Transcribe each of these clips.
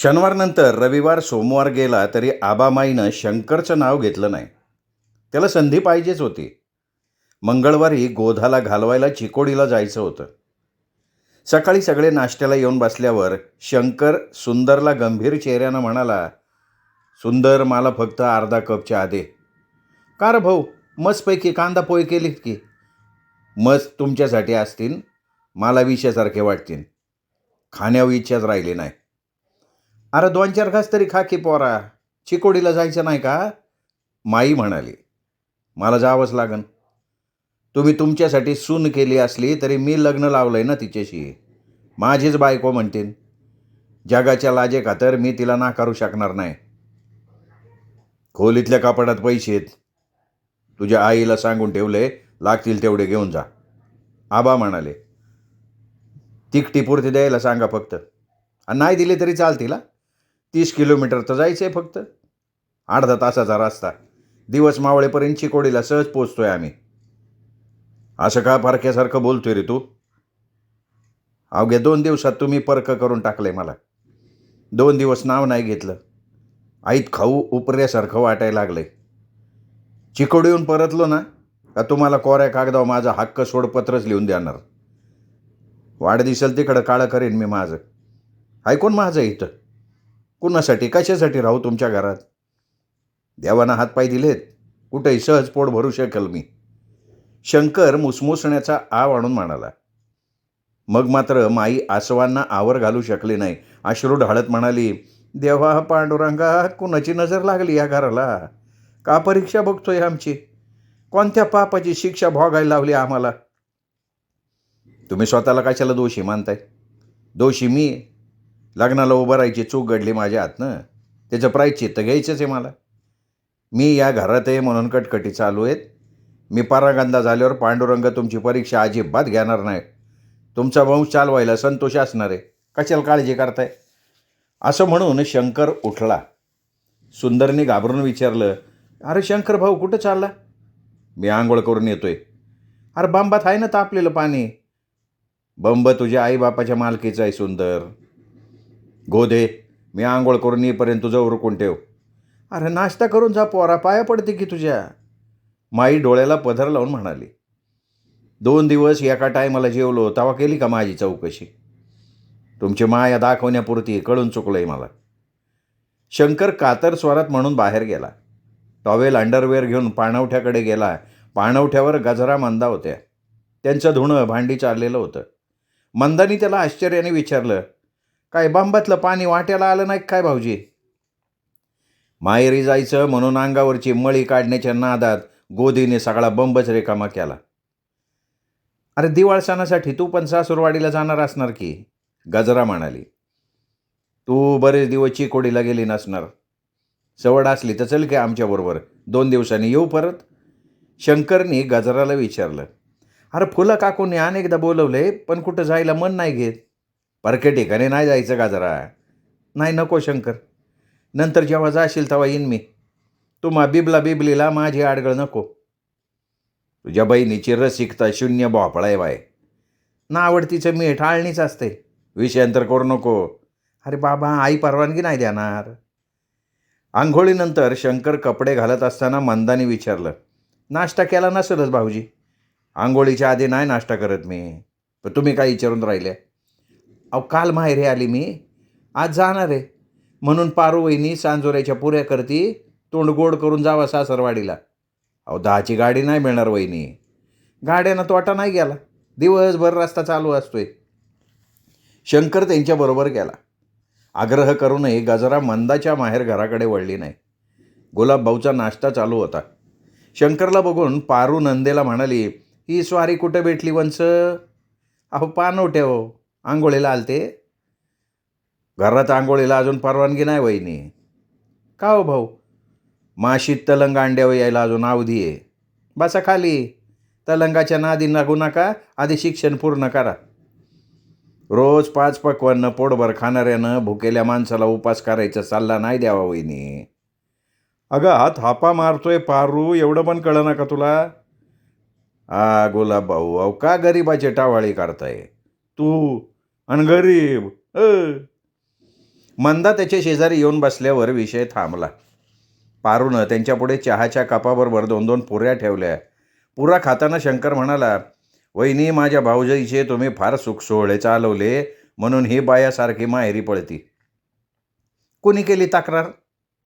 शनिवारनंतर रविवार सोमवार गेला तरी आबामाईनं शंकरचं नाव घेतलं नाही. त्याला संधी पाहिजेच होती. मंगळवारी गोधाला घालवायला चिकोडीला जायचं होतं. सकाळी सगळे नाश्त्याला येऊन बसल्यावर शंकर सुंदरला गंभीर चेहऱ्यानं म्हणाला, सुंदर, मला फक्त अर्धा कप चहा दे. का रे भाऊ, मस्तपैकी कांदा पोहे केलीत की. मस्त तुमच्यासाठी असतील, मला विषयासारखे वाटतील. खाण्यावर इच्छाच राहिली नाही. अरे 2-4 घास तरी खा की पोरा. चिकोडीला जायचं नाही का? माई म्हणाली, मला जावंच लागन. तुम्ही तुमच्यासाठी सून केली असली तरी मी लग्न लावलंय ना तिच्याशी. माझीच बायको म्हणतील. जगाच्या लाजे खातर मी तिला नाकारू शकणार नाही. खोलीतल्या कपाटात पैसे आहेत. तुझ्या आईला सांगून ठेवले, लागतील तेवढे घेऊन जा. आबा म्हणाले, तिकटीपुरती द्यायला सांगा फक्त. आणि नाही दिले तरी चालतील. 30 किलोमीटर तर जायचं आहे फक्त. अर्धा तासाचा रस्ता. दिवस मावळेपर्यंत चिकोडीला सहज पोचतोय आम्ही. असं का फारक्यासारखं बोलतोय रे तू? अवघ्या 2 दिवसात तुम्ही परक करून टाकलंय मला. 2 दिवस नाव नाही घेतलं. आईत खाऊ उपऱ्यासारखं वाटायला लागलंय. चिकोडीहून परतलो ना का तुम्हाला कोऱ्या कागदावर माझा हक्क सोडपत्रच लिहून देणार. वाढ दिसेल तिकडं काळं करेन मी माझं. ऐकून माझं इथं. कुणासाठी कशासाठी राहू तुमच्या घरात? देवानं हातपाय दिलेत, कुठेही सहज पोट भरू शकेल मी. शंकर मुसमुसण्याचा आव आणून म्हणाला. मग मात्र माई आसवांना आवर घालू शकली नाही. अश्रू ढाळत म्हणाली, देवा पांडुरंगा, कुणाची नजर लागली या घराला? का परीक्षा बघतोय आमची? कोणत्या पापाची शिक्षा भोगायला लावली आम्हाला? तुम्ही स्वतःला कशाला दोषी मानताय? दोषी मी. लग्नाला उभं राहायची चूक घडली माझ्या हातनं. त्याचं प्रायश्चित्त घ्यायचंच आहे मला. मी या घरात आहे म्हणून कटकटी चालू आहेत. मी परागंदा झाल्यावर पांडुरंग तुमची परीक्षा अजिबात घेणार नाही. तुमचा वंश चालवायला संतोष असणार आहे. कशाला काळजी करताय? असं म्हणून शंकर उठला. सुंदरने घाबरून विचारलं, अरे शंकर भाऊ, कुठं चालला? मी आंघोळ करून येतोय. अरे बंबात आहे ना तापलेलं पाणी. बंब तुझ्या आईबापाच्या मालकीचं आहे सुंदर. गोधे, मी आंघोळ करून येईपर्यंत तुझं उरकून ठेव. अरे नाश्ता करून जा पोरा, पाया पडते की तुझ्या. माई डोळ्याला पदर लावून म्हणाली, 2 दिवस एका टायमाला जेवलो तेव्हा केली का माझी चौकशी? तुमची माया दाखवण्यापुरती कळून चुकलंय मला. शंकर कातर स्वरात म्हणून बाहेर गेला. टॉवेल अंडरवेअर घेऊन पाणवठ्याकडे गेला. पाणवठ्यावर गजरा मंदा होत्या. त्यांचं धुणं भांडी चाललेलं होतं. मंदानी त्याला आश्चर्याने विचारलं, काय बंबातलं पाणी वाट्याला आलं नाही काय भाऊजी? माहेरी जायचं म्हणून अंगावरची मळी काढण्याच्या नादात गोधीने सगळा बंबच रिकामा केला. अरे दिवाळ सणासाठी तू पण सासूरवाडीला जाणार असणार की? गजरा म्हणाली, तू बरेच दिवस चिकोडीला गेली नसणार. सवड असली तर चल की आमच्याबरोबर. 2 दिवसांनी येऊ परत. शंकरनी गजराला विचारलं, अरे फुलं काकूने अनेकदा बोलवले पण कुठं जायला मन नाही घेत. परके ठिकाणी नाही जायचं गजरा. नाही नको शंकर, नंतर जेव्हा जाशील तेव्हा येईन मी. तुम्हा बिबलीला माझी आडगळ नको. तुझ्या बहिणीची रसिकता शून्य भोपळा आहे बाय. ना आवडतीचं मीठ आळणीच असते. विषयांतर करू नको. अरे बाबा, आई परवानगी नाही देणार. आंघोळीनंतर शंकर कपडे घालत असताना मंदाने विचारलं, नाश्ता केला नसेलच भाऊजी? आंघोळीच्या आधी नाही नाश्ता करत मी. पण तुम्ही काय विचारून राहिले? अहो काल माहेरी आली मी, आज जाणार आहे म्हणून पारू वहिनी सांजोऱ्याच्या पुऱ्या करती. तोंड गोड करून जावा सासरवाडीला. अहो 10ची गाडी नाही मिळणार वहिनी. गाड्यानं तोटा नाही गेला. दिवसभर रस्ता चालू असतोय. शंकर त्यांच्याबरोबर गेला. आग्रह करूनही गजरा मंदाच्या माहेर घराकडे वळली नाही. गुलाबभाऊचा नाश्ता चालू होता. शंकरला बघून पारू नंदेला म्हणाली, ही स्वारी कुठं भेटली वंस? अहो पानवठे हो, आंघोळीला आलते. घरात आंघोळीला अजून परवानगी नाही वहिनी. का हो भाऊ? माशीत तलंग अंड्यावर यायला अजून अवधी आहे. बसा खाली. तलंगाच्या नादी लागू नका, आधी शिक्षण पूर्ण करा. रोज 5 पक्वान्न पोटभर खाणाऱ्यानं भुकेल्या माणसाला उपास करायचा सल्ला नाही द्यावा वहिनी. अगं हा थापा मारतोय पारू, एवढं पण कळलं ना का तुला? गुलाब भाऊ, अहो का गरीबाची टावाळी करताय तू? आणि गरीब मंदा त्याच्या शेजारी येऊन बसल्यावर विषय थांबला. पारूनं त्यांच्यापुढे चहाच्या कपाबरोबर 2-2 पुऱ्या ठेवल्या. पुरा खाताना शंकर म्हणाला, वहिनी, माझ्या भाऊजाईचे तुम्ही फार सुखसोहळे चालवले म्हणून ही बायासारखी माहेरी पळती. कोणी केली तक्रार?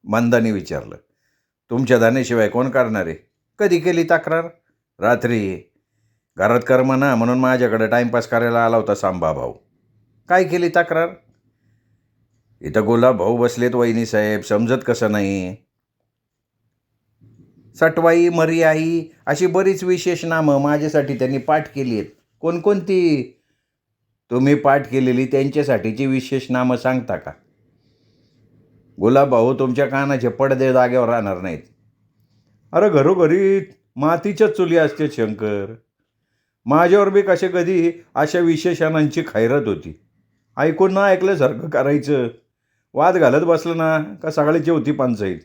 मंदाने विचारलं. तुमच्या धानेशिवाय कोण करणारे? कधी केली तक्रार? रात्री. घरात करमना म्हणून माझ्याकडे टाईमपास करायला आला होता सांबा भाऊ. काय केली तक्रार? इथं गुलाब भाऊ बसलेत वहिनीसाहेब, समजत कसं नाही? सटवाई, मर्याई अशी बरीच विशेष नामं माझ्यासाठी त्यांनी पाठ केली आहेत. कोणकोणती? तुम्ही पाठ केलेली त्यांच्यासाठीची विशेष नामं सांगता का? गुलाब भाऊ, तुमच्या कानाचे पडदे जागेवर राहणार नाहीत. अरे घरोघरी मातीच्याच चुली असते शंकर. माझ्यावर बी कधी अशा विशेषणांची खैरत होती. ऐकून ना ऐकल्यासारखं करायचं. वाद घालत बसलं ना का सगळ्याची होती पंचायत.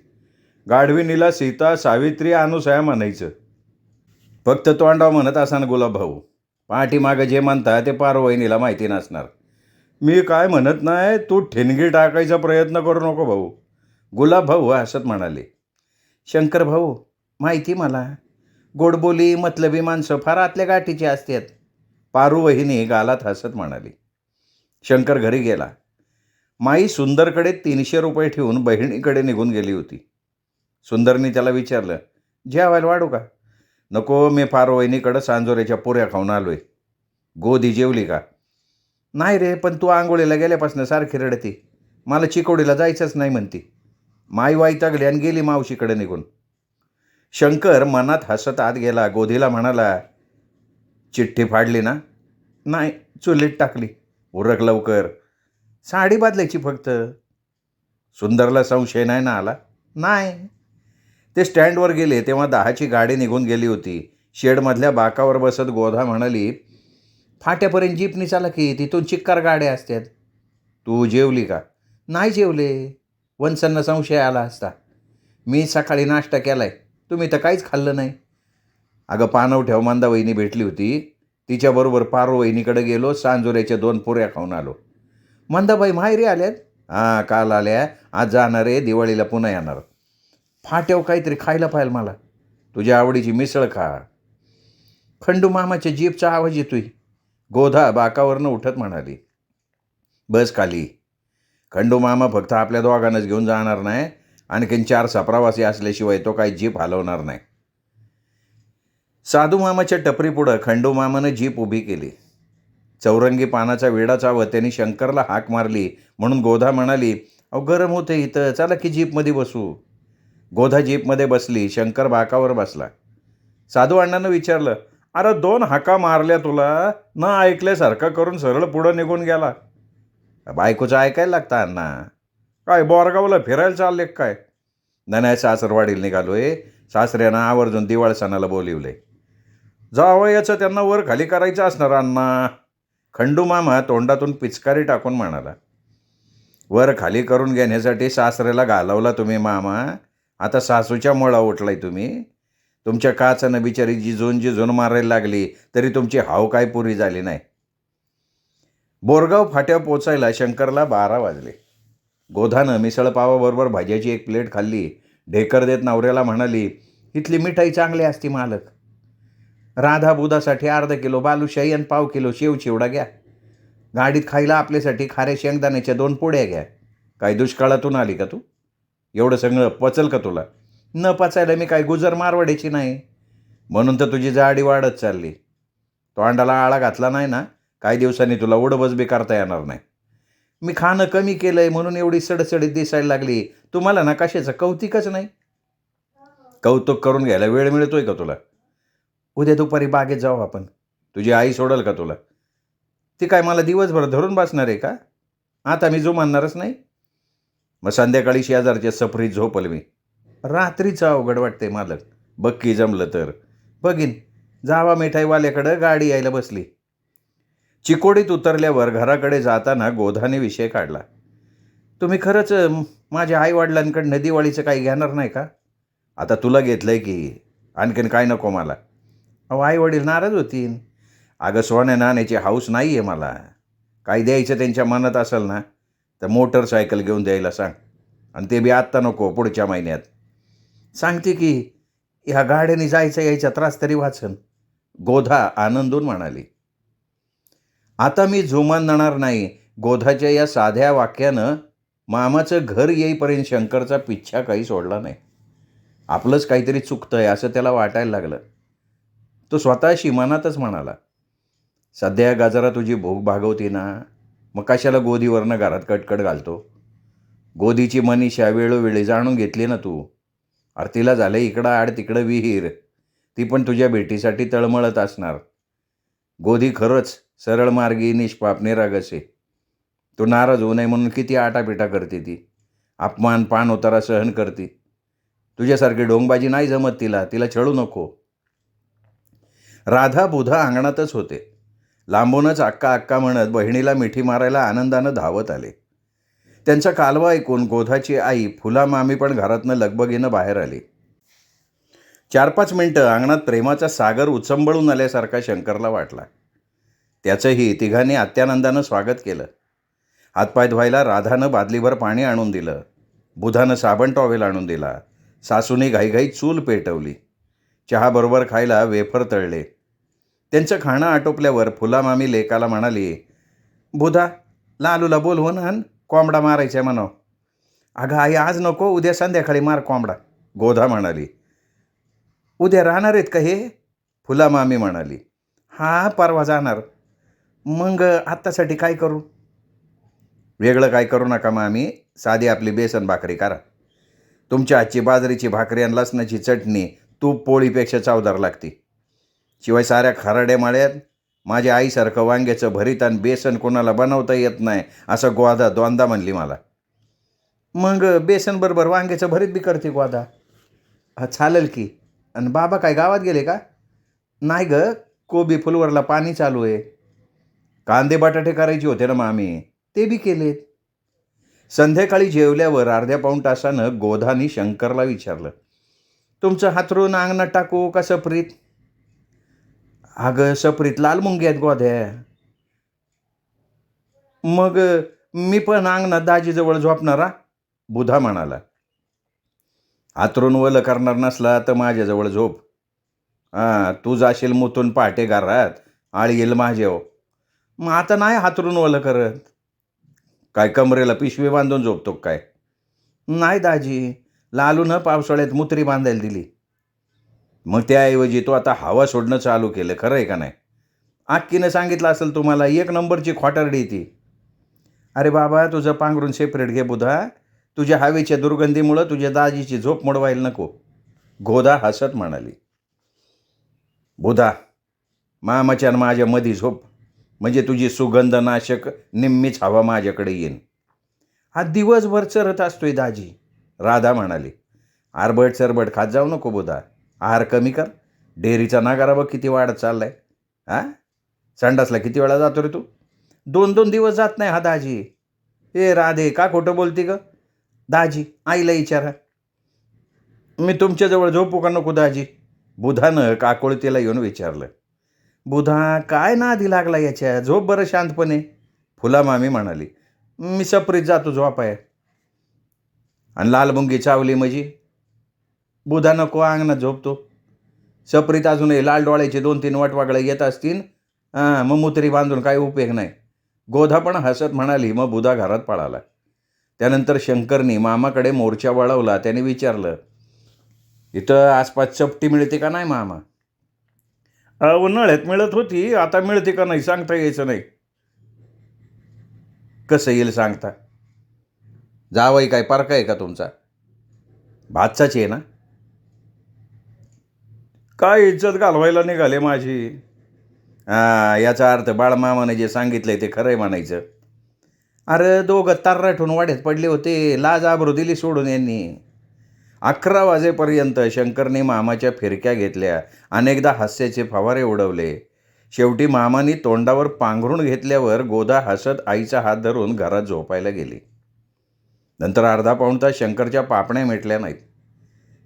गाढविणीला सीता, सावित्री, अनुसया म्हणायचं. फक्त तोंडाव म्हणत असा गुलाब भाऊ. पाठीमागं जे म्हणता ते पारवहिनीला माहिती नसणार. मी काय म्हणत नाही, तू ठिणगी टाकायचा प्रयत्न करू नको भाऊ. गुलाब भाऊ हसत म्हणाले. शंकर भाऊ, माहिती मला. गोडबोली मतलबी माणसं फार आतल्या गाठीची असतात. पारुवहिनी गालात हसत म्हणाली. शंकर घरी गेला. माई सुंदरकडे 300 रुपये ठेवून बहिणीकडे निघून गेली होती. सुंदरने त्याला विचारलं, जेवायला वाढू का? नको, मी पारुवहिनीकडं सांजोऱ्याच्या पुऱ्या खाऊन आलोय. गोदी जेवली का? नाही रे, पण तू आंघोळीला गेल्यापासून सारखी रडती. मला चिकोडीला जायचंच नाही म्हणती. माई वैतागली आणि गेली मावशीकडे निघून. शंकर मनात हसत आत गेला. गोधीला म्हणाला, चिठ्ठी फाडली ना? नाही, चुलीत टाकली. उरक लवकर. साडी बदलायची फक्त. सुंदरला संशय नाही ना आला? नाही. ते स्टँडवर गेले तेव्हा 10ची गाडी निघून गेली होती. शेडमधल्या बाकावर बसत गोधा म्हणाली, फाट्यापर्यंत जीपनी चाला की, तिथून चिक्कार गाड्या असतात. तू जेवली का? नाही जेवले. वंसांना संशय आला असता. मी सकाळी नाश्ता केलाय, तुम्ही तर काहीच खाल्लं नाही. अगं पानवठ्याव मंदावहिनी भेटली होती. तिच्याबरोबर पारोवहिनीकडे गेलो. सांजोऱ्याच्या 2 पुऱ्या खाऊन आलो. मंदाबाई माहेरी आल्यात? हां, काल आल्या. आज जाणार आहे. दिवाळीला पुन्हा येणार. फाट्याव काहीतरी खायला पाहिजे मला. तुझ्या आवडीची मिसळ खा. खंडू मामाच्या जीपचा आवाज येतोय. गोधा बाकावरनं उठत म्हणाली. बस खाली. खंडू मामा फक्त आपल्या दोघांनाच घेऊन जाणार नाही. आणखीन 4 प्रवासी असल्याशिवाय तो काही जीप हलवणार नाही. साधू मामाच्या टपरीपुढं खंडू मामानं जीप उभी केली. चौरंगी पानाचा विडा चावत त्यांनी शंकरला हाक मारली म्हणून गोधा म्हणाली, अहो गरम होते इथं, चला की जीपमध्ये बसू. गोधा जीपमध्ये बसली. शंकर बाकावर बसला. साधू अण्णानं विचारलं, अरे 2 हाका मारल्या तुला, न ऐकल्यासारखा करून सरळ पुढं निघून गेला. बायकोचं ऐकायला लागतं अण्णा. काय बोरगावला फिरायला चालले काय? नाही, सासरवाडीला निघालोय. सासऱ्यानं आवर्जून दिवाळ सणाला बोलिवले. जावयाचं त्यांना वर खाली करायचं असणार अण्णा. खंडू मामा तोंडातून पिचकारी टाकून म्हणाला. वर खाली करून घेण्यासाठी सासऱ्याला घालवला तुम्ही मामा. आता सासूच्या मुळा उठलाय तुम्ही. तुमच्या काचानं बिचारी जिजून मारायला लागली तरी तुमची हाव काय पुरी झाली नाही. बोरगाव फाट्या पोचायला शंकरला 12 वाजले. गोधानं मिसळ पावाबरोबर भाज्याची 1 प्लेट खाल्ली. ढेकर देत नवऱ्याला म्हणाली, इथली मिठाई चांगली असती मालक. राधा बुधासाठी अर्धा किलो बालुशाही आणि 1/2 किलो शेव चिवडा घ्या. गाडीत खायला आपल्यासाठी खाऱ्या शेंगदाण्याच्या 2 पोळ्या घ्या. काय दुष्काळातून आली का तू? एवढं सगळं पचल का तुला? न पचायला मी काय गुजर मारवाड्याची नाही. म्हणून तर तुझी जाडी वाढत चालली. तोंडाला आळा घातला नाही ना, काही दिवसांनी तुला उडबस बी करता येणार नाही. मी खाणं कमी केलंय म्हणून एवढी सडसडीत दिसायला लागली. तुम्हाला ना कशाचं कौतिकच नाही. कौतुक करून घ्यायला वेळ मिळतोय का तुला? उद्या दुपारी बागेत जाऊ आपण. तुझी आई सोडल का तुला? ती काय मला दिवसभर धरून बसणार आहे का? आता मी जुमानणारच नाही. मग संध्याकाळी शेजारच्या सफरीत झोपल मी. रात्रीचं अवघड वाटते मालक. बक्की जमलं तर बघीन. जावा मिठाईवाल्याकडं गाडी यायला बसली. चिकोडीत उतरल्यावर घराकडे जाताना गोधाने विषय काढला. तुम्ही खरंच माझ्या आईवडिलांकडनं दिवाळीचं काही घेणार नाही का? आता तुला घेतलंय की, आणखीन काय नको मला? अहो आईवडील नाराज होतील. अगं सोन्या नाण्याची हाऊस नाही आहे मला. काय द्यायचं त्यांच्या मनात असेल ना तर मोटरसायकल घेऊन द्यायला सांग, आणि ते बी आत्ता नको, पुढच्या महिन्यात. सांगते की ह्या गाड्याने जायचा यायचा त्रास तरी वाचन, गोधा आनंदून म्हणाली. आता मी जुमानणार नाही. गोधाच्या या साध्या वाक्यानं मामाचं घर येईपर्यंत शंकरचा पिच्छा काही सोडला नाही. आपलंच काहीतरी चुकतंय असं त्याला वाटायला लागलं. तो स्वतःशी मनातच म्हणाला, सध्या गाजरा तुझी भूक भागवती ना, मग कशाला गोदीवरनं घरात कटकट घालतो. गोदीची मनीषा वेळोवेळी जाणून घेतली ना तू. अरे तिला झालं इकडं आड तिकडं विहीर, ती पण तुझ्या भेटीसाठी तळमळत असणार. गोदी खरंच सरळ मार्गी, निष्पाप, निरागस आहे. तू नाराज होऊ नये म्हणून किती आटापिटा करते ती. अपमान, पान उतारा सहन करते. तुझ्यासारखी ढोंगबाजी नाही जमत तिला, तिला छळू नको. राधा बुधा अंगणातच होते. लांबूनच अक्का अक्का म्हणत बहिणीला मिठी मारायला आनंदानं धावत आले. त्यांचा कालवा ऐकून गोधाची आई फुला मामी पण घरातनं लगबगीनं बाहेर आली. 4-5 मिनटं अंगणात प्रेमाचा सागर उचंबळून आल्यासारखा शंकरला वाटला. त्याचंही तिघांनी अत्यानंदानं स्वागत केलं. हातपाय धुवायला राधानं बादलीभर पाणी आणून दिलं. बुधानं साबण टॉवेल आणून दिला. सासूने घाईघाई चूल पेटवली. चहाबरोबर खायला वेफर तळले. त्यांचं खाणं आटोपल्यावर फुलामामी लेकाला म्हणाली, बुधा, लालूला बोलवून आण, कोंबडा मारायचा आहे म्हणावं. अगं आई, आज नको, उद्या संध्याकाळी मार कोंबडा, गोधा म्हणाली. उद्या राहणार आहेत का हे? फुलामामी म्हणाली. हा, परवा जाणार. मग आत्तासाठी काय करू? वेगळं काय करू नका मामी, साधी आपली बेसन भाकरी करा. तुमच्या हातची बाजरीची भाकरी आणि लसणाची चटणी तूप पोळीपेक्षा चवदार लागती. शिवाय साऱ्या खराड्या माळ्यात माझ्या आईसारखं वांग्याचं भरीत आणि बेसन कोणाला बनवता येत नाही असं गोधा दोनदा म्हणली मला. मग बेसन बरोबर वांग्याचं भरीत बी करते गोधा. हा, चालेल की. आणि बाबा काय गावात गेले का? नाही ग, कोबी फुलवरला पाणी चालू आहे. कांदे बटाटे करायचे होते ना मामी, ते बी केलेत. संध्याकाळी जेवल्यावर अर्ध्या पाऊण तासानं गोधानी शंकरला विचारलं, तुमचं हातरून अंगणात टाकू का सपरीत? अगं सपरीत लाल मुंग्या आहेत गोध्या. मग मी पण अंगणात दाजीजवळ झोपणारा, बुधा म्हणाला. हातरून वलं करणार नसला तर माझ्याजवळ झोप. तू जाशील मुतून पहाटे घरात, आळी येईल माझ्यावर. मग आता नाही हातरून वलं करत. काय कमरेला पिशवी बांधून झोपतो काय? नाही दाजी, लालूनं पावसाळ्यात मुत्री बांधायला दिली. मग त्याऐवजी तो आता हवा सोडणं चालू केलं, खरं आहे का नाही? आक्कीनं सांगितलं असेल तुम्हाला, 1 नंबरची खोटारडी ती. अरे बाबा, तुझं पांघरून सेपरेट घे बुधा. तुझ्या हवेच्या दुर्गंधीमुळं तुझ्या दाजीची झोप मोडवायला नको, गोधा हसत म्हणाली. बुधा, मामाच्या आणि माझ्या मधी झोप, म्हणजे तुझी सुगंधनाशक निम्मीच हवा माझ्याकडे येईन. हा दिवसभर चरत असतोय दाजी, राधा म्हणाली. आरबट सरबट खात जाऊ नको बुधा, आहार कमी कर. डेअरीचा नागारा बघ किती वाढत चाललाय. संडासला किती वेळा जातो रे तू? 2-2 दिवस जात नाही हा दाजी. राधे, का खोटं बोलती ग? दाजी, आईला विचारा. मी तुमच्याजवळ झोपू का नको दाजी? बुधानं काकोळतीला येऊन विचारलं. बुधा, काय नादी लागला याच्या, झोप बरं शांतपणे, फुलामामी म्हणाली. मी सपरीत जातो झोपाय. आणि लालमुंगी चावली म्हणजे? बुधा नको, अंगणात झोपतो. सपरीत अजूनही लाल डोळ्याचे 2-3 वटवागळे येत असतील, मग मुत्री बांधून काही उपयोग नाही, गोधा पण हसत म्हणाली. मग बुधा घरात पळाला. त्यानंतर शंकरनी मामाकडे मोर्चा वळवला. त्याने विचारलं, इथं आसपास चपटी मिळते का नाही मामा? उन्हाळ्यात मिळत होती, आता मिळते का नाही सांगता यायचं नाही. कसं येईल सांगता? जावई काय पारका आहे का तुमचा? भातचाच आहे ना? काय इज्जत घालवायला निघाले माझी. याचा अर्थ बाळमामाने जे सांगितलंय ते खरंय म्हणायचं. अरे दोघं तर्राठून वाड्यात पडले होते, लाज आबरू दिली सोडून यांनी. 11 वाजेपर्यंत शंकरने मामाच्या फिरक्या घेतल्या, अनेकदा हास्याचे फवारे उडवले. शेवटी मामानी तोंडावर पांघरून घेतल्यावर गोधा हसत आईचा हात धरून घरात झोपायला गेली. नंतर अर्धा पाऊण तास शंकरच्या पापण्या मिटल्या नाहीत.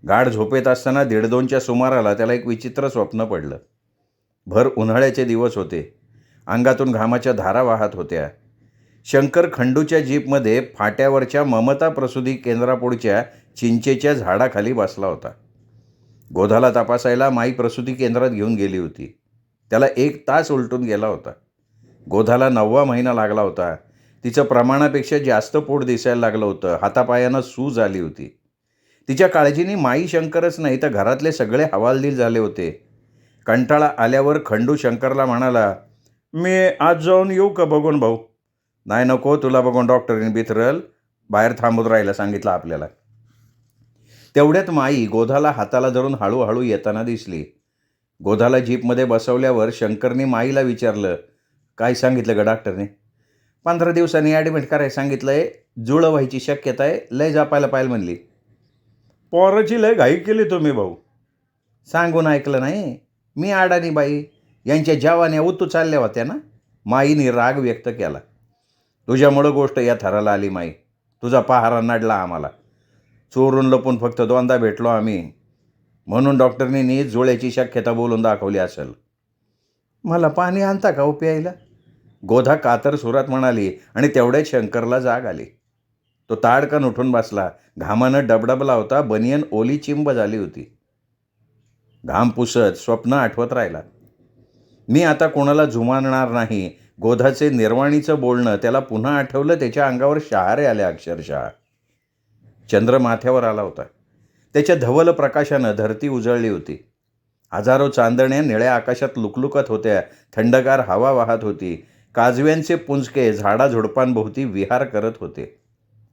गाढ झोपेत असताना 1:30-2च्या सुमाराला त्याला एक विचित्र स्वप्न पडलं. भर उन्हाळ्याचे दिवस होते. अंगातून घामाच्या धारा वाहत होत्या. शंकर खंडूच्या जीपमध्ये फाट्यावरच्या ममता प्रसूती केंद्रापुढच्या चिंचेच्या झाडाखाली बसला होता. गोधाला तपासायला माई प्रसूती केंद्रात घेऊन गेली होती. त्याला 1 तास उलटून गेला होता. गोधाला 9वा महिना लागला होता. तिचं प्रमाणापेक्षा जास्त पोट दिसायला लागलं होतं. हातापायांना सूज आली होती. तिच्या काळजीने माई शंकरच नाही तर घरातले सगळे हवालदिल झाले होते. कंटाळा आल्यावर खंडू शंकरला म्हणाला, मी आज जाऊन येऊ का बघून भाऊ? नाही नको, तुला बघून डॉक्टरीने बिथरल, बाहेर थांबून राहायला सांगितलं आपल्याला. तेवढ्यात माई गोधाला हाताला धरून हळूहळू येताना दिसली. गोधाला जीपमध्ये बसवल्यावर शंकरने माईला विचारलं, काय सांगितलं ग डॉक्टरने? 15 दिवसांनी ॲडमिट करायला सांगितलं आहे, जुळं व्हायची शक्यता आहे, लय जपायला पाहिजे म्हणली. पोराची लय घाई केली तुम्ही भाऊ. सांगून ऐकलं नाही? मी अडाणी बाई, यांच्या जवान्या उतू चालल्या होत्या ना. माईने राग व्यक्त केला. तुझ्यामुळं गोष्ट या थराला आली माई. तुझा पहारा नडला आम्हाला. चोरून लपून फक्त 2दा भेटलो आम्ही, म्हणून डॉक्टरनी नीट जुळ्याची शक्यता बोलून दाखवली असेल. मला पाणी आणता का प्यायला? गोधा कातर सुरात म्हणाली आणि तेवढ्यात शंकरला जाग आली. तो ताडकन उठून बसला. घामानं डबडबला होता. बनियन ओली चिंब झाली होती. घाम पुसत स्वप्न आठवत राहिला. मी आता कोणाला जुमानणार नाही. गोधाचे निर्वाणीचं बोलणं त्याला पुन्हा आठवलं. त्याच्या अंगावर शहारे आले अक्षरशः. चंद्र माथ्यावर आला होता. त्याच्या धवल प्रकाशानं धरती उजळली होती. हजारो चांदण्या निळ्या आकाशात लुकलुकत होत्या. थंडगार हवा वाहत होती. काजव्यांचे पुंजके झाडाझुडपांभोवती विहार करत होते.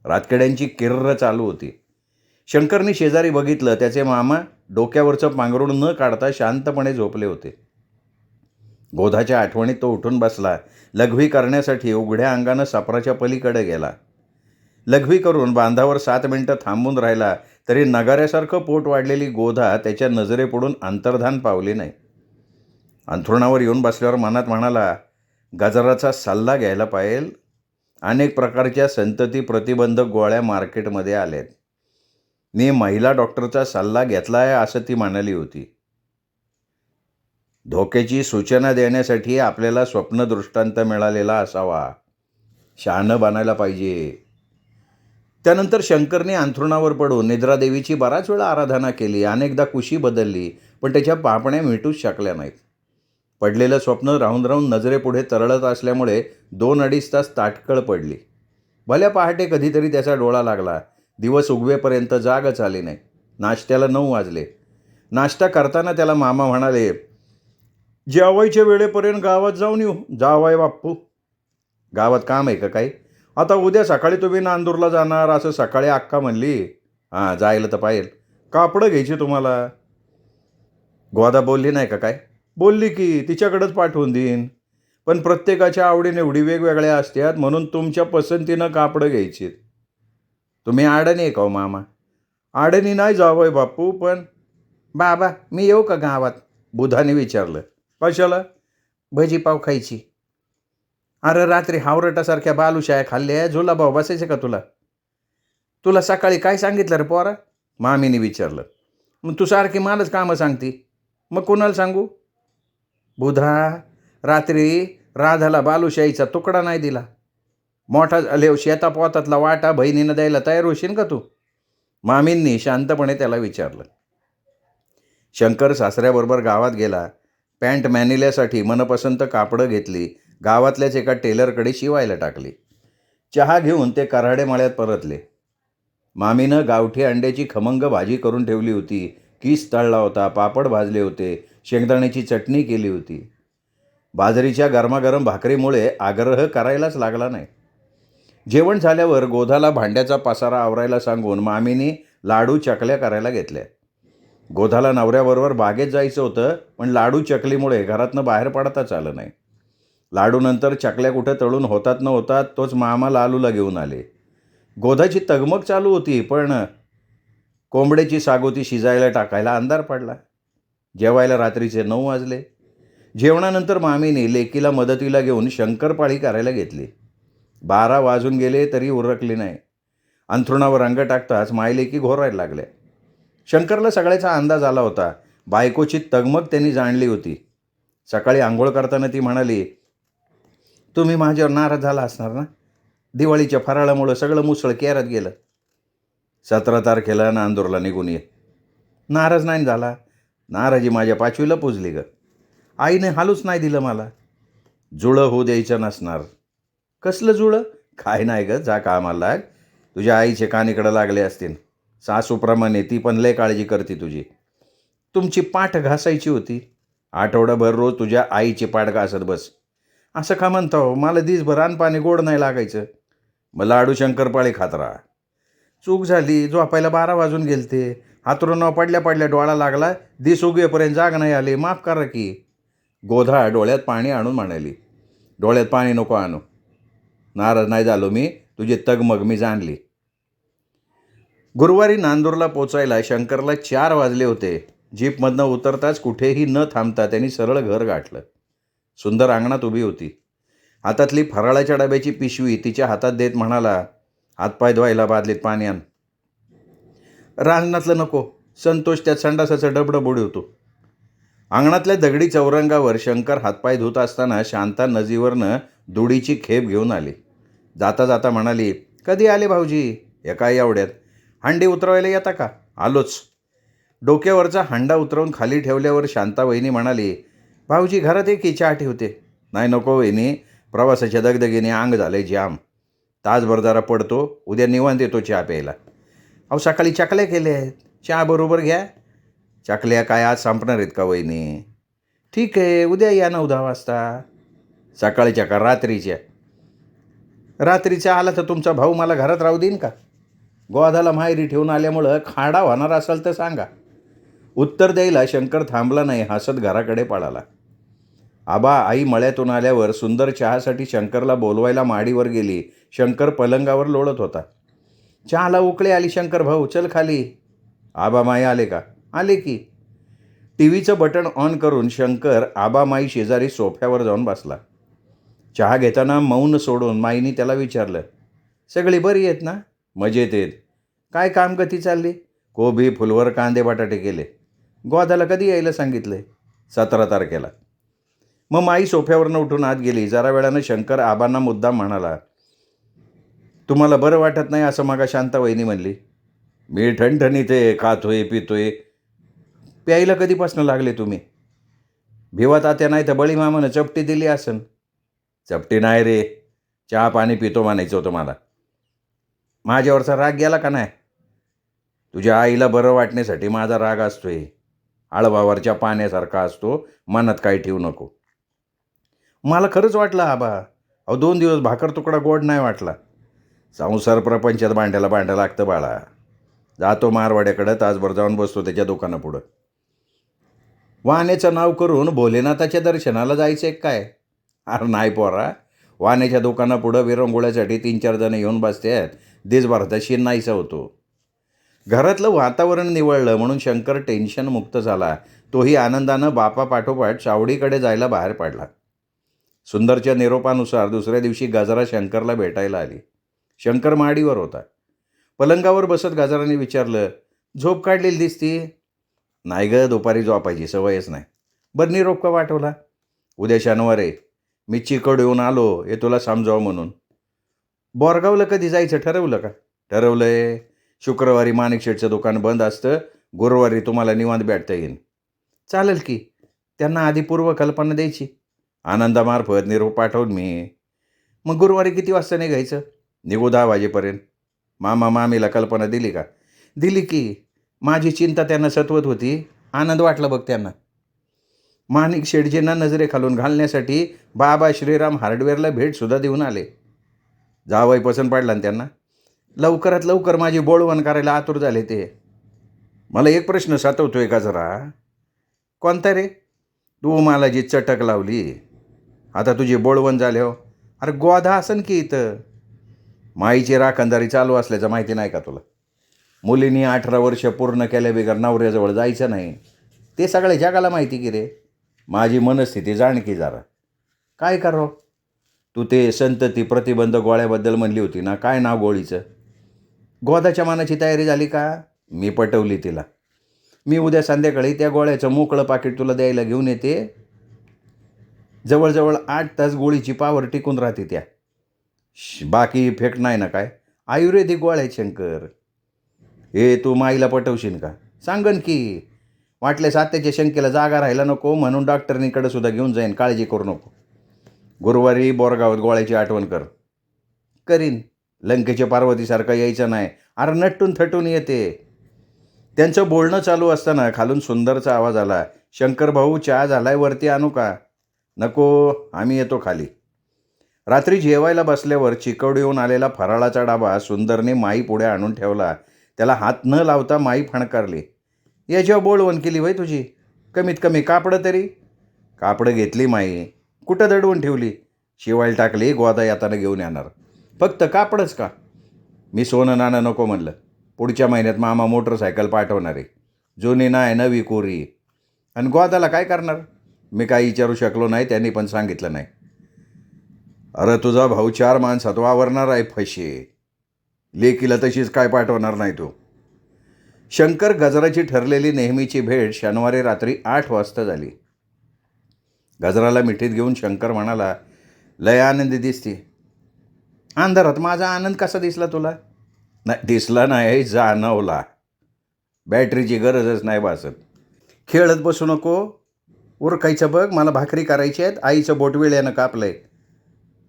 रातकिड्यांची किर्र चालू होती. शंकरने शेजारी बघितलं. त्याचे मामा डोक्यावरचं पांघरूण न काढता शांतपणे झोपले होते. गोधाच्या आठवणीत तो उठून बसला. लघवी करण्यासाठी उघड्या अंगानं सफराच्या पलीकडे गेला. लघवी करून बांधावर 7 मिनिटं थांबून राहिला तरी नगाऱ्यासारखं पोट वाढलेली गोधा त्याच्या नजरेपुढून अंतर्धान पावली नाही. अंथरुणावर येऊन बसल्यावर मनात म्हणाला, गजराचा सल्ला घ्यायला पाहिजे. अनेक प्रकारच्या संतती प्रतिबंधक गोळ्या मार्केटमध्ये आल्यात. मी महिला डॉक्टरचा सल्ला घेतला आहे असं ती म्हणाली होती. धोक्याची सूचना देण्यासाठी आपल्याला स्वप्नदृष्टांत मिळालेला असावा. शहाणं बनायला पाहिजे. त्यानंतर शंकरने अंथरुणावर पडून निद्रादेवीची बराच वेळा आराधना केली. अनेकदा कुशी बदलली, पण त्याच्या पापण्या मिटूच शकल्या नाहीत. पडलेलं स्वप्न राहून राहून नजरेपुढे तरळत असल्यामुळे 2-2.5 तास ताटकळ पडली. भल्या पहाटे कधीतरी त्याचा डोळा लागला. दिवस उगवेपर्यंत जागच आली नाही. नाश्त्याला 9 वाजले. नाश्ता करताना त्याला मामा म्हणाले, जेवायच्या वेळेपर्यंत गावात जाऊन येऊ. जावाय बाप्पू. गावात काम आहे का काही? आता उद्या सकाळी तुम्ही नांदूरला जाणार असं सकाळी अक्का म्हणली. हां, जायला तर पाहिजे. कापडं घ्यायची तुम्हाला. गोदा बोलली नाही का काय? बोलली की तिच्याकडेच पाठवून देईन. पण प्रत्येकाच्या आवडीनिवडी वेगवेगळ्या असतात, म्हणून तुमच्या पसंतीनं कापडं घ्यायची. तुम्ही अडाणी आहे का हो मामा? अडाणी नाही जावंय बापू, पण बाबा मी येऊ का गावात? बुधाने विचारलं. कशाला? भजीपाव खायची. अरे रात्री हावरटासारख्या बालुशाया खाल्ल्या, झुलाभाव बसायचे का तुला? तुला सकाळी काय सांगितलं रे पोरा? मामीने विचारलं. मग तू सारखी मलाच कामं सांगती, मग कोणाला सांगू? बुधा, रात्री राधाला बालुशाहीचा तुकडा नाही दिला. मोठा झाले शेतापोतातला वाटा बहिणीनं द्यायला तयार होशील का तू? मामींनी शांतपणे त्याला विचारलं. शंकर सासऱ्याबरोबर गावात गेला. पॅन्ट मॅनिल्यासाठी मनपसंत कापडं घेतली. गावातल्याच एका टेलरकडे शिवायला टाकली. चहा घेऊन ते कराडे माळ्यात परतले. मामीनं गावठी अंड्याची खमंग भाजी करून ठेवली होती. किस तळला होता. पापड भाजले होते. शेंगदाण्याची चटणी केली होती. बाजरीच्या गरमागरम भाकरीमुळे आग्रह करायलाच लागला नाही. जेवण झाल्यावर गोधाला भांड्याचा पसारा आवरायला सांगून मामीने लाडू चकल्या करायला घेतल्या. गोधाला नवऱ्याबरोबर बागेत जायचं होतं, पण लाडू चकलीमुळे घरातनं बाहेर पडताच आलं नाही. लाडूनंतर चकल्या कुठं तळून होतात न होतात तोच मामा लालूला घेऊन आले. गोधाची तगमग चालू होती, पण कोंबड्याची सागोती शिजायला टाकायला अंधार पडला. जेवायला रात्रीचे 9 वाजले. जेवणानंतर मामीने लेकीला मदतीला घेऊन शंकरपाळी करायला घेतली. 12 वाजून गेले तरी उरकली नाही. अंथरुणावर अंग टाकताच मायलेकी घोरायला लागल्या. शंकरला सगळ्याचा अंदाज आला होता. बायकोची तगमग त्यांनी जाणली होती. सकाळी आंघोळ करताना ती म्हणाली, तुम्ही माझ्यावर नाराज झाला असणार ना? दिवाळीच्या फराळामुळं सगळं मुसळ केरात गेलं. 17 तारखेला नांदूरला निघून ये. नाराज नाही झाला. नाराजी माझ्या 5वीला पुजली ग. आईने हालूच नाही दिलं मला. जुळं होऊ द्यायचं नसणार. कसलं जुळं? काय नाही ग, जा कामाला लाग. तुझ्या आईचे कानीकडं लागले असतील. सासूप्रमाणे ती पण लय काळजी करते तुझी. तुमची पाठ घासायची होती. आठवडाभर रोज तुझ्या आईची पाठ घासत बस. असं का म्हणता हो? मला दिसभर अनपाणी गोड नाही लागायचं. मग लाडू शंकरपाळी खात राहा. चूक झाली. झोपायला 12 वाजून गेलते. हातरुणावर पडल्या पडल्या डोळा लागला. दिस उगेपर्यंत जाग नाही आली. माफ करा की. गोधा डोळ्यात पाणी आणून म्हणाली. डोळ्यात पाणी नको आणू. नाराज नाही झालो मी. तुझी तगमग मी जाणली. गुरुवारी नांदूरला पोचायला शंकरला 4 वाजले होते. जीपमधनं उतरताच कुठेही न थांबता त्यांनी सरळ घर गाठलं. सुंदर अंगणात उभी होती. हातातली फराळाच्या डब्याची पिशवी तिच्या हातात देत म्हणाला, हातपाय धुवायला बादलीत पाणी आण. रांजणातलं नको. संतोष त्यात संडासाचं डबडं बुडवतो. अंगणातल्या दगडी चौरंगावर शंकर हातपाय धुत असताना शांता नदीवरनं दुडीची खेप घेऊन आली. जाता जाता म्हणाली, कधी आले भाऊजी? एका एवढ्यात. हंडी उतरवायला येता का? आलोच. डोक्यावरचा हंडा उतरवून खाली ठेवल्यावर शांता वहिनी म्हणाली, भाऊजी घरात एक चहा ठेवते. नाही नको वहिनी, प्रवासाच्या दगदगीने अंग झाले जाम. तासभर जरा पडतो. उद्या निवांत येतो चहा प्यायला. अहो सकाळी चकल्या केल्या आहेत. चहा बरोबर घ्या. चकल्या काय आज संपणार आहेत का वहिनी? ठीक आहे, उद्या या 9-10 वाजता. सकाळच्या का रात्रीच्या? रात्रीच्या आला तर तुमचा भाऊ मला घरात राहू देईन का? गोधाला माहेरी ठेवून आल्यामुळं खाडा होणार असेल तर सांगा. उत्तर द्यायला शंकर थांबला नाही. हसत घराकडे पळाला. आबा आई मळ्यातून आल्यावर सुंदर चहासाठी शंकरला बोलवायला माडीवर गेली. शंकर पलंगावर लोळत होता. चहाला उकळे आली शंकर भाऊ, चल खाली. आबामाई आले का? आले की. टीव्हीचं बटन ऑन करून शंकर आबामाई शेजारी सोफ्यावर जाऊन बसला. चहा घेताना मौन सोडून माईनी त्याला विचारलं, सगळी बरी आहेत ना? मजेत आहेत. काय कामगती चालली? कोबी, फुलवर, कांदे, बटाटे केले. गोदाला कधी यायला सांगितले? 17 तारखेला. मग माई सोफ्यावरनं उठून आत गेली. जरा वेळानं शंकर आबांना मुद्दाम म्हणाला, तुम्हाला बरं वाटत नाही असं मागा शांता वहिनी म्हणली. मी ठणठणीत आहे, खातोय पितोय. प्यायला कधीपासून लागले तुम्ही? भिवा तात्या नाही तर बळी मामानं चपटी दिली असन. चपटी नाही रे, चहा पाणी पितो म्हणायचं होतं मला. माझ्यावरचा राग गेला का नाही? तुझ्या आईला बरं वाटण्यासाठी माझा राग असतोय. आळवावरच्या पाण्यासारखा असतो. मनात काही ठेवू नको. मला खरंच वाटलं आबा. अहो 2 दिवस भाकर तुकडा गोड नाही वाटला. संसार प्रपंचात भांड्याला लागतं बाळा. जातो मारवाड्याकडं, तासभर जाऊन बसतो त्याच्या दुकानापुढं. वाण्याचं नाव करून भोलेनाथाच्या दर्शनाला जायचं काय? अरे नाही पोरा. वाण्याच्या दुकानापुढं विरंगुळ्यासाठी 3-4 जण येऊन बसतात. देशभराचा शीन नाहीसा होतो. घरातलं वातावरण निवळलं म्हणून शंकर टेन्शनमुक्त झाला. तोही आनंदानं बापापाठोपाठ चावडीकडे जायला बाहेर पडला. सुंदरच्या निरोपानुसार दुसऱ्या दिवशी गजरा शंकरला भेटायला आली. शंकर माडीवर होता. पलंगावर बसत गजराने विचारलं, झोप काढलेली दिसती? नाही ग, दुपारी झोपायची सवयच नाही. बरं निरोप का पाठवला? उद्या शनिवार आहे. मी चिकड येऊन आलो हे तुला समजावं म्हणून. बोरगावला कधी जायचं ठरवलं का? ठरवलंय. शुक्रवारी माणिकशेठचं दुकान बंद असतं. गुरुवारी तुम्हाला निवांत भेटता येईल. चालेल की. त्यांना आधी पूर्वकल्पना द्यायची. आनंदामार्फत निरोप पाठवून मी. मग गुरुवारी किती वाजता निघायचं? निघू 10 वाजेपर्यंत. मामा मामीला कल्पना दिली का? दिली की. माझी चिंता त्यांना सतवत होती. आनंद वाटला बघ त्यांना. माणिक शेठजींना नजरेखालून घालण्यासाठी बाबा श्रीराम हार्डवेअरला भेटसुद्धा देऊन आले. जावई पसंत पडला ना त्यांना. लवकरात लवकर माझी बोळवण करायला आतुर झाले ते. मला एक प्रश्न सतवतोय का जरा? कोणता रे? तू मला जी चटक लावली, आता तुझी बोळवण झाले हो. अरे गोधा असन की इथं. माईची राखणदारी चालू असल्याचं माहिती नाही का तुला? मुलींनी 18 वर्ष पूर्ण केल्या बिगर नवऱ्याजवळ जायचं नाही. ते सगळ्या जगाला माहिती की रे. माझी मनस्थिती जाण की जरा. काय करावं? तू ते संतती प्रतिबंध गोळ्याबद्दल म्हणली होती ना, काय नाव गोळीचं? गोदाच्या मानाची तयारी झाली का? मी पटवली तिला. मी उद्या संध्याकाळी त्या गोळ्याचं मोकळं पाकिट तुला द्यायला घेऊन येते. जवळजवळ 8 तास गोळीची पावर टिकून राहते त्या. बाकी इफेक्ट नाही ना काय? आयुर्वेदिक गोळ्या आहेत शंकर. हे तू माईला पटवशील का? सांगन की. वाटल्यास आत्याच्या शंकेला जागा राहायला नको म्हणून डॉक्टरनीकडे सुद्धा घेऊन जाईन, काळजी करू नको. गुरुवारी बोरगावात गोळ्याची आठवण कर. करीन. लंकेच्या पार्वतीसारखं यायचं नाही. अरे नटून थटून येते. त्यांचं बोलणं चालू असताना खालून सुंदरचा आवाज आला. शंकर भाऊ, चहा झालाय, वरती आणू का? नको, आम्ही येतो खाली. रात्री जेवायला बसल्यावर चिकवडीहून आलेला फराळाचा डाबा सुंदरने माई पुढे आणून ठेवला. त्याला हात न लावता माई फणकारली. याच्यावर बोलवण केली वय तुझी? कमीत कमी कापडं तरी? कापडं घेतली माई. कुठं दडवून ठेवली? शिवायला टाकली, गोदा येताना घेऊन येणार. फक्त कापडच का? मी सोनं नाणं नको म्हणलं. पुढच्या महिन्यात मामा मोटरसायकल पाठवणार आहे. जुनी नाही, नवी कोरी. आणि गोदाला काय करणार? मी काही विचारू शकलो नाही, त्यांनी पण सांगितलं नाही. अरे तुझा भाऊ 4 माणसात वावरणार आहे फशे. लेकीला तशीच काय पाठवणार नाही तू. शंकर गजराची ठरलेली नेहमीची भेट शनिवारी रात्री 8 वाजता झाली. गजराला मिठीत घेऊन शंकर म्हणाला, लय आनंदी दिसती. अंधारात माझा आनंद कसा दिसला तुला? नाही दिसला नाही, जाणवला. बॅटरीची गरजच नाही भासत. खेळत बसू नको. उरकायचं बघ, मला भाकरी करायची आहेत. आईचं बोट वेळेनं कापलंय.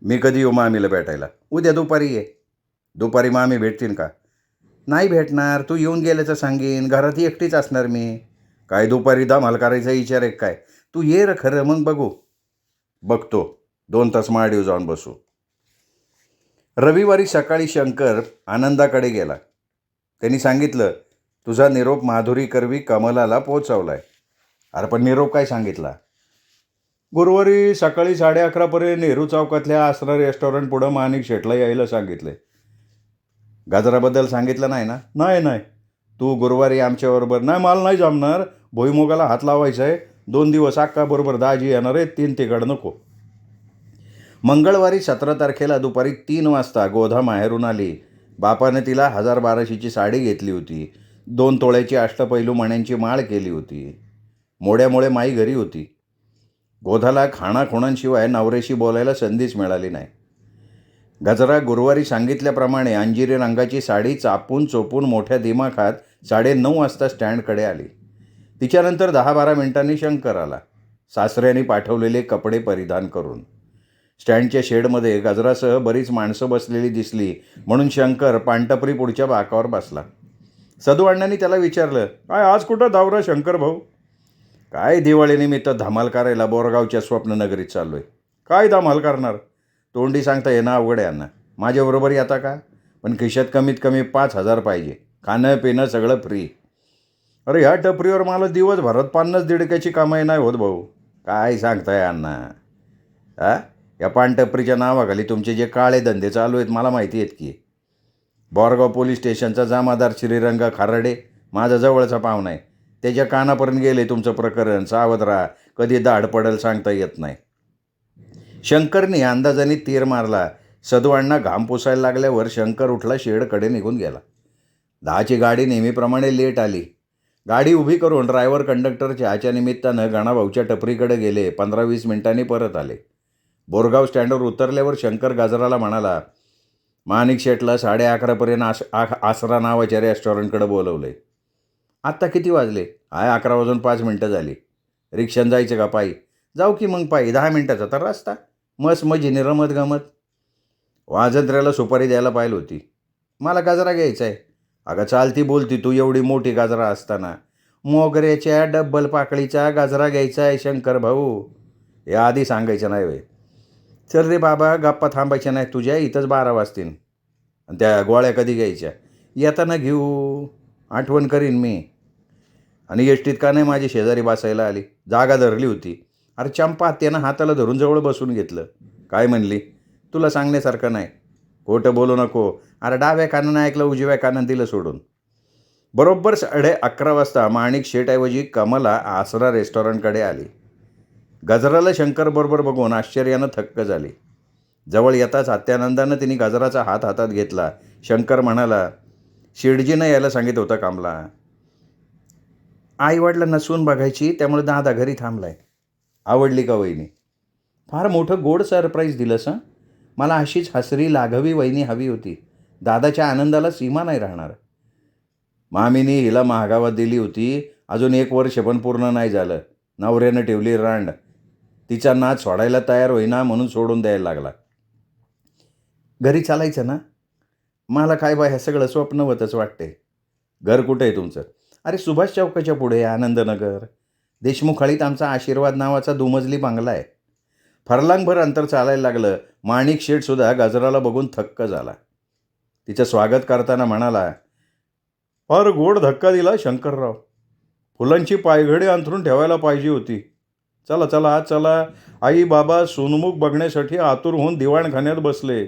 मी कधी येऊ मामीला भेटायला? उद्या दुपारी ये. दुपारी मामी भेटतील का? नाही भेटणार. तू येऊन गेल्याचं सांगेन. घरात एकटीच असणार मी. काय दुपारी धमाल करायचा विचार आहे काय? तू ये र खरं, मग बघू. बघतो. 2 तास माडीव जाऊन बसू. रविवारी सकाळी शंकर आनंदाकडे गेला. त्यांनी सांगितलं, तुझा निरोप माधुरी करवी कमलाला पोचवलाय. अरे पण निरोप काय सांगितला? गुरुवारी सकाळी 11:30 नेहरू चौकातल्या आसरा रेस्टॉरंट पुढं माणिक शेटला यायला सांगितले. गाजराबद्दल सांगितलं नाही ना? नाही. तू गुरुवारी आमच्याबरोबर? नाही, मला नाही जमणार. भुईमुगाला हात लावायचा आहे. 2 दिवस अक्काबरोबर दाजी येणार आहे. 3 तिकडं नको. मंगळवारी 17 तारखेला दुपारी 3 वाजता गोधा माहेरून आली. बापाने तिला 1200ची साडी घेतली होती. 2 तोळ्याची अष्टपैलू मण्यांची माळ केली होती. मोड्यामुळे माई घरी होती. गोधाला खाणाखुणांशिवाय नवऱ्याशी बोलायला संधीच मिळाली नाही. गजरा गुरुवारी सांगितल्याप्रमाणे अंजिरी रंगाची साडी चापून चोपून मोठ्या दिमाखात 9:30 वाजता स्टँडकडे आली. तिच्यानंतर 10-12 मिनिटांनी शंकर आला, सासऱ्याने पाठवलेले कपडे परिधान करून. स्टँडच्या शेडमध्ये गजरासह बरीच माणसं बसलेली दिसली म्हणून शंकर पानटपरी पुढच्या बाकावर बसला. सदू अण्णांनी त्याला विचारलं, काय आज कुठं धावरा शंकर भाऊ? काय दिवाळीनिमित्त धमाल करायला बोरगावच्या स्वप्ननगरीत चाललोय. काय धमाल करणार? तोंडी सांगता येणं अवघड आहे अण्णा. माझ्याबरोबर येता का? पण खिशात कमीत कमी 5,000 पाहिजे. खाणं पिणं सगळं फ्री. अरे ह्या टपरीवर मला दिवसभरात 50 दिडक्याची कमाई नाही होत भाऊ. काय सांगताय अण्णा? या पानटपरीच्या नावाखाली तुमचे जे काळे धंदे चालू आहेत मला माहिती आहेत की. बोरगाव पोलीस स्टेशनचा जामादार श्रीरंग खाराडे माझा जवळचा पाहुणा आहे. त्याच्या कानापर्यंत गेले तुमचं प्रकरण. सावध राहा, कधी दाढ पडेल सांगता येत नाही. शंकरने अंदाजाने तीर मारला. सदू अण्णा घाम पुसायला लागल्यावर शंकर उठला, शेडकडे निघून गेला. 10ची गाडी नेहमीप्रमाणे लेट आली. गाडी उभी करून ड्रायव्हर कंडक्टर चहाच्या निमित्तानं गणाभाऊच्या टपरीकडे गेले. 15-20 मिनिटांनी परत आले. बोरगाव स्टँडवर उतरल्यावर शंकर गाजराला म्हणाला, माणिक शेटला 11:30 आसरा नावाच्या रेस्टॉरंटकडे बोलवलंय. आत्ता किती वाजले? 11:05 झाली. रिक्षानं जायचं का पायी? जाऊ की मग पायी. 10 मिनिटाचा तर रस्ता. मस्त मजेने रमत गमत. वाजंत्र्याला सुपारी द्यायला पाहिली होती. मला गाजरा घ्यायचा आहे. अगं चालती बोलती तू एवढी मोठी गाजरा असताना. मोगऱ्याच्या डब्बल पाकळीचा गाजरा घ्यायचा आहे शंकर भाऊ. या आधी सांगायचं नाही वे. चल रे बाबा, गप्पा थांबायच्या नाही तुझ्या. इथंच 12 वाजतील. आणि त्या गोळ्या कधी घ्यायच्या? येताना घेऊ. आठवण करीन मी. आणि एसटीत का नाही माझी शेजारी बसायला आली? जागा धरली होती. अरे चंपा त्यानं हाताला धरून जवळ बसून घेतलं. काय म्हणली? तुला सांगण्यासारखं नाही. खोटं बोलू नको. अरे डाव्या कानानं ऐकलं, उजव्या कानानं दिलं सोडून. बरोबर 11:30 वाजता माणिक शेटऐवजी कमला आसरा रेस्टॉरंटकडे आली. गजराला शंकरबरोबर बघून आश्चर्यानं थक्क झाली. जवळ येताच अत्यानंदानं तिने गजराचा हात हातात घेतला. शंकर म्हणाला, शेडजीनं यायला सांगितलं होतं कमला. आईवडिलांना सून बघायची, त्यामुळे दादा घरी थांबलाय. आवडली का वहिनी? फार मोठं गोड सरप्राईज दिलंस. मला अशीच हसरी लाघवी वहिनी हवी होती. दादाच्या आनंदाला सीमा नाही राहणार. मामीनी हिला महागावात दिली होती. अजून 1 वर्ष पण पूर्ण नाही झालं. नवऱ्यानं ठेवली रांड. तिचा नाद सोडायला तयार होईना म्हणून सोडून द्यायला लागला. घरी चालायचं ना? मला काय बा हे सगळं स्वप्नवतच वाटते. घर कुठे आहे तुमचं? अरे सुभाष चौकाच्या पुढे आनंदनगर. देशमुखाळीत आमचा आशीर्वाद नावाचा दुमजली बंगला आहे. फरलांगभर अंतर चालायला लागलं. माणिक शेठसुद्धा गजराला बघून थक्क झाला. तिचं स्वागत करताना म्हणाला, फार गोड धक्का दिला शंकरराव. फुलांची पायघडी अंथरून ठेवायला पाहिजे होती. चला चला आज चला. आई बाबा सोनमुख बघण्यासाठी आतुर होऊन दिवाणखान्यात बसले.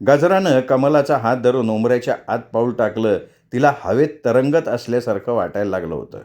गजरानं कमलाचा हात धरून उंबऱ्याच्या आत पाऊल टाकलं. तिला हवेत तरंगत असल्यासारखं वाटायला लागलं होतं.